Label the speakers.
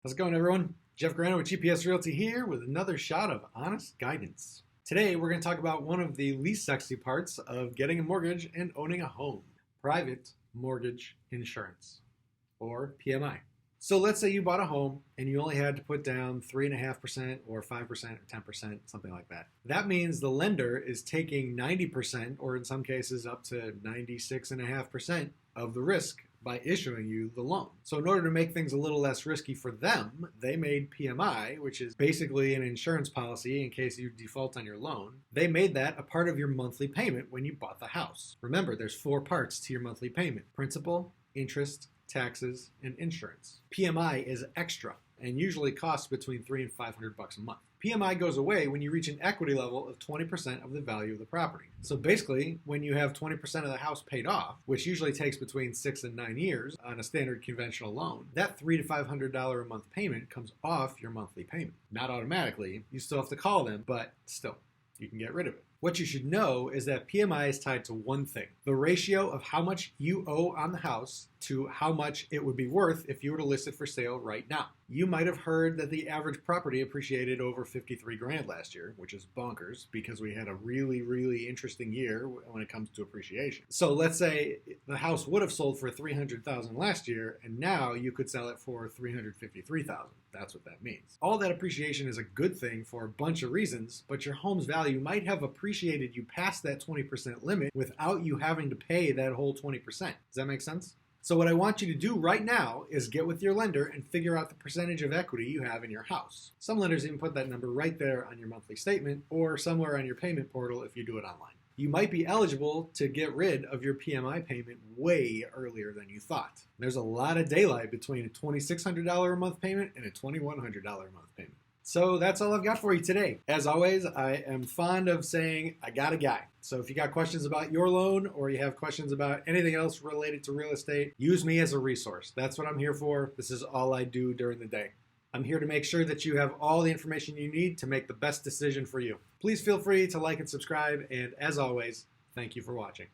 Speaker 1: How's it going, everyone? Jeff Grano with GPS Realty here with another shot of honest guidance. Today, we're going to talk about one of the least sexy parts of getting a mortgage and owning a home, private mortgage insurance, or PMI. So let's say you bought a home and you only had to put down 3.5% or 5% or 10%, something like that. That means the lender is taking 90%, or in some cases up to 96.5% of the risk by issuing you the loan. So in order to make things a little less risky for them, they made PMI, which is basically an insurance policy in case you default on your loan. They made that a part of your monthly payment when you bought the house. Remember, there's 4 parts to your monthly payment: principal, interest, taxes, and insurance. PMI is extra and usually costs between $300 and $500 a month. PMI goes away when you reach an equity level of 20% of the value of the property. So basically, when you have 20% of the house paid off, which usually takes between 6 and 9 years on a standard conventional loan, that $300 to $500 a month payment comes off your monthly payment. Not automatically, you still have to call them, but still, you can get rid of it. What you should know is that PMI is tied to one thing: the ratio of how much you owe on the house to how much it would be worth if you were to list it for sale right now. You might have heard that the average property appreciated over 53 grand last year, which is bonkers because we had a really interesting year when it comes to appreciation. So let's say the house would have sold for 300,000 last year, and now you could sell it for 353,000. That's what that means. All that appreciation is a good thing for a bunch of reasons, but your home's value might have appreciated you past that 20% limit without you having to pay that whole 20%. Does that make sense? So what I want you to do right now is get with your lender and figure out the percentage of equity you have in your house. Some lenders even put that number right there on your monthly statement or somewhere on your payment portal if you do it online. You might be eligible to get rid of your PMI payment way earlier than you thought. There's a lot of daylight between a $2,600 a month payment and a $2,100 a month payment. So that's all I've got for you today. As always, I am fond of saying, I got a guy. So if you got questions about your loan or you have questions about anything else related to real estate, use me as a resource. That's what I'm here for. This is all I do during the day. I'm here to make sure that you have all the information you need to make the best decision for you. Please feel free to like and subscribe, and as always, thank you for watching.